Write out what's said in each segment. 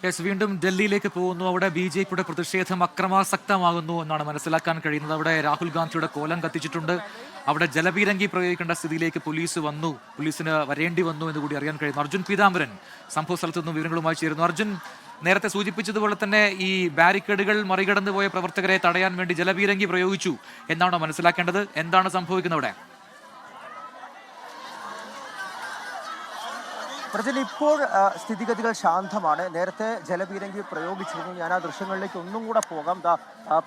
Yes, വീണ്ടും ഡൽഹിയിലേക്ക് പോകുന്നു. അവിടെ ബി.ജെ.പിയുടെ പ്രതിഷേധം അക്രമാസക്തമാകുന്നു എന്നാണ് മനസ്സിലാക്കാൻ കഴിയുന്നത്. അവിടെ രാഹുൽ ഗാന്ധിയുടെ കോലം കത്തിച്ചിട്ടുണ്ട്. അവിടെ ജലപീരങ്കി പ്രയോഗിക്കേണ്ട സ്ഥിതിയിലേക്ക് പോലീസിന് വരേണ്ടി വന്നു എന്ന് കൂടി അറിയാൻ കഴിയുന്നു. അർജുൻ പീതാംബരൻ സംഭവ സ്ഥലത്ത് നിന്നും വിവരങ്ങളുമായി ചേരുന്നു. അർജുൻ, നേരത്തെ സൂചിപ്പിച്ചതുപോലെ തന്നെ ഈ ബാരിക്കേഡുകൾ മറികടന്നു പോയ പ്രവർത്തകരെ തടയാൻ വേണ്ടി ജലപീരങ്കി പ്രയോഗിച്ചു എന്നാണോ മനസ്സിലാക്കേണ്ടത്? എന്താണ് സംഭവിക്കുന്നത് അവിടെ? പ്രജൽ, ഇപ്പോൾ സ്ഥിതിഗതികൾ ശാന്തമാണ്. നേരത്തെ ജലപീരങ്കി പ്രയോഗിച്ചിരുന്നു. ഞാൻ ആ ദൃശ്യങ്ങളിലേക്ക് ഒന്നും കൂടെ പോകാം.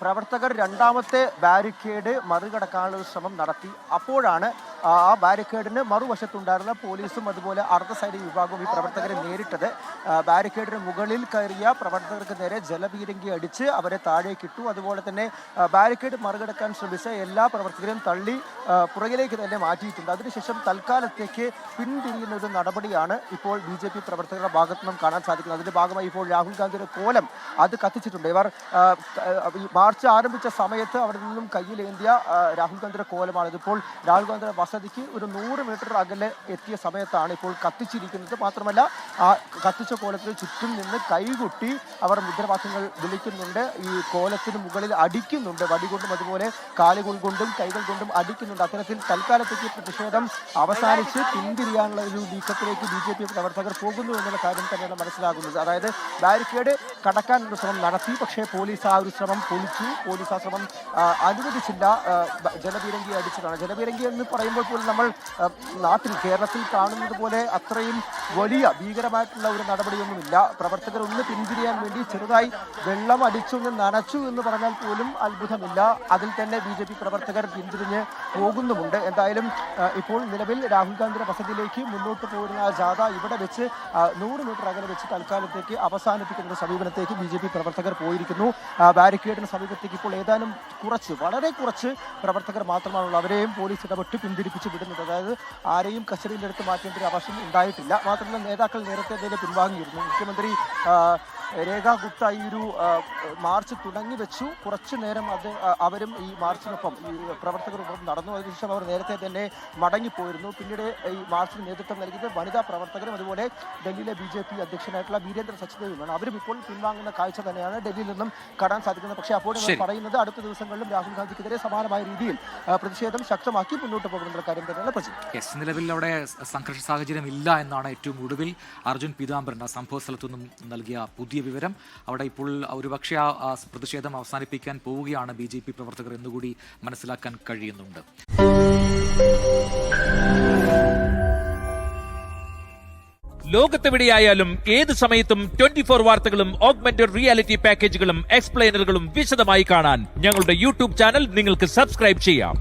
പ്രവർത്തകർ രണ്ടാമത്തെ ബാരിക്കേഡ് മറികടക്കാനുള്ള ശ്രമം നടത്തി. അപ്പോഴാണ് ആ ബാരിക്കേഡിന് മറുവശത്തുണ്ടായിരുന്ന പോലീസും അതുപോലെ അർദ്ധസൈനിക വിഭാഗവും ഈ പ്രവർത്തകരെ നേരിട്ടത്. ബാരിക്കേഡിന് മുകളിൽ കയറിയ പ്രവർത്തകർക്ക് നേരെ ജലപീരങ്കി അടിച്ച് അവരെ താഴേക്കിട്ടു. അതുപോലെ തന്നെ ബാരിക്കേഡ് മറികടക്കാൻ ശ്രമിച്ച എല്ലാ പ്രവർത്തകരും തള്ളി പുറകിലേക്ക് തന്നെ മാറ്റിയിട്ടുണ്ട്. അതിനുശേഷം തൽക്കാലത്തേക്ക് പിന്തിരിയുന്ന ഒരു നടപടിയാണ് ഇപ്പോൾ ബി.ജെ.പി. പ്രവർത്തകരുടെ ഭാഗത്തു നിന്നും കാണാൻ സാധിക്കുന്നത്. അതിന്റെ ഭാഗമായി ഇപ്പോൾ രാഹുൽ ഗാന്ധിയുടെ കോലം അത് കത്തിച്ചിട്ടുണ്ട്. ഇവർ മാർച്ച് ആരംഭിച്ച സമയത്ത് അവിടെ നിന്നും കയ്യിലേന്തിയ രാഹുൽ ഗാന്ധിയുടെ കോലമാണ്. ഇതിപ്പോൾ രാഹുൽ ഗാന്ധിയുടെ വസതിക്ക് ഒരു 100 മീറ്റർ അകലെ എത്തിയ സമയത്താണ് ഇപ്പോൾ കത്തിച്ചിരിക്കുന്നത്. മാത്രമല്ല, ആ കത്തിച്ച കോലത്തിന് ചുറ്റും നിന്ന് കൈകൊട്ടി അവർ മുദ്രാവാക്യങ്ങൾ വിളിക്കുന്നുണ്ട്. ഈ കോലത്തിന് മുകളിൽ അടിക്കുന്നുണ്ട്. വടികൊണ്ടും അതുപോലെ കാലുകൾ കൊണ്ടും കൈകൾ കൊണ്ടും അടിക്കുന്നുണ്ട്. അത്തരത്തിൽ തൽക്കാലത്തേക്ക് പ്രതിഷേധം അവസാനിച്ച് പിന്തിരിയാനുള്ള ഒരു നീക്കത്തിലേക്ക് ബി.ജെ.പി. പ്രവർത്തകർ പോകുന്നു എന്നുള്ള കാര്യം തന്നെയാണ് മനസ്സിലാകുന്നത്. അതായത് ബാരിക്കേഡ് കടക്കാനുള്ള ശ്രമം നടത്തി, പക്ഷേ പോലീസ് ആ ഒരു ശ്രമം പൊളിച്ചു. പോലീസ് ആ ശ്രമം അനുവദിച്ചില്ല. ജലപീരങ്കി അടിച്ചതാണ്. ജലപീരങ്കി എന്ന് പറയുമ്പോൾ പോലും നമ്മൾ കേരളത്തിൽ കാണുന്നത് പോലെ അത്രയും വലിയ ഭീകരമായിട്ടുള്ള ഒരു നടപടിയൊന്നുമില്ല. പ്രവർത്തകർ ഒന്ന് പിന്തിരിയാൻ വേണ്ടി ചെറുതായി വെള്ളം അടിച്ചൊന്ന് നനച്ചു എന്ന് പറഞ്ഞാൽ പോലും അത്ഭുതമില്ല. അതിൽ തന്നെ ബി.ജെ.പി. പ്രവർത്തകർ പിന്തിരിഞ്ഞ് പോകുന്നുമുണ്ട്. എന്തായാലും ഇപ്പോൾ നിലവിൽ രാഹുൽ ഗാന്ധിയുടെ വസതിയിലേക്ക് മുന്നോട്ട് പോകുന്ന ആ ജാഥ ഇവിടെ വെച്ച് 100 മീറ്റർ അകലെ വെച്ച് തൽക്കാലത്തേക്ക് അവസാനിപ്പിക്കുന്ന സമീപനത്തേക്ക് ബി.ജെ.പി. പ്രവർത്തകർ പോയിരിക്കുന്നു. ബാരിക്കേഡിന് സമീപത്തേക്ക് ഇപ്പോൾ ഏതാനും വളരെ കുറച്ച് പ്രവർത്തകർ മാത്രമാണുള്ളത്. അവരെയും പോലീസ് ഇടപെട്ട് പിന്തിരിപ്പിച്ച് വിടുന്നത്. അതായത് ആരെയും കസ്റ്റഡിയിലെടുത്ത് മാറ്റേണ്ട ഒരു ആവശ്യം ഉണ്ടായിട്ടില്ല. മാത്രമല്ല, നേതാക്കൾ നേരത്തെ തന്നെ പിൻവാങ്ങിയിരുന്നു. മുഖ്യമന്ത്രി രേഖ ഗുപ്ത ഈ ഒരു മാർച്ച് തുടങ്ങി വെച്ചു. കുറച്ചു നേരം അവരും ഈ മാർച്ചിനൊപ്പം ഈ പ്രവർത്തകർക്കൊപ്പം നടന്നു. അതിനുശേഷം അവർ നേരത്തെ തന്നെ മടങ്ങിപ്പോയിരുന്നു. പിന്നീട് ഈ മാർച്ചിന് നേതൃത്വം നൽകിയത് വനിതാ പ്രവർത്തകരും അതുപോലെ ഡൽഹിയിലെ ബി.ജെ.പി. അധ്യക്ഷനായിട്ടുള്ള വീരേന്ദ്ര സച്ദേവുമാണ്. അവരും ഇപ്പോൾ പിൻവാങ്ങുന്ന കാഴ്ച തന്നെയാണ് ഡൽഹിയിൽ നിന്നും കാണാൻ സാധിക്കുന്നത്. പക്ഷേ അപ്പോൾ പറയുന്നത് അടുത്ത ദിവസങ്ങളിലും രാഹുൽ ഗാന്ധിക്കെതിരെ സമാനമായ രീതിയിൽ പ്രതിഷേധം ശക്തമാക്കി മുന്നോട്ട് പോകുന്ന കാര്യം തന്നെയാണ്. നിലവിൽ അവിടെ സംഘർഷ സാഹചര്യം ഇല്ല എന്നാണ് ഏറ്റവും ഒടുവിൽ അർജുൻ പീതാംബരൻ ആ സംഭവ സ്ഥലത്തു നിന്നും നൽകിയ പുതിയ വിവരം. അവിടെ ഇപ്പോൾ ഒരുപക്ഷെ ആ പ്രതിഷേധം അവസാനിപ്പിക്കാൻ പോവുകയാണ് ബി.ജെ.പി. പ്രവർത്തകർ എന്നുകൂടി മനസ്സിലാക്കാൻ കഴിയുന്നുണ്ട്. ലോകത്തെവിടെയായാലും ഏത് സമയത്തും 24 വാർത്തകളും ഓഗ്മെന്റഡ് റിയാലിറ്റി പാക്കേജുകളും എക്സ്പ്ലെയിനറുകളും വിശദമായി കാണാൻ ഞങ്ങളുടെ യൂട്യൂബ് ചാനൽ നിങ്ങൾക്ക് സബ്സ്ക്രൈബ് ചെയ്യാം.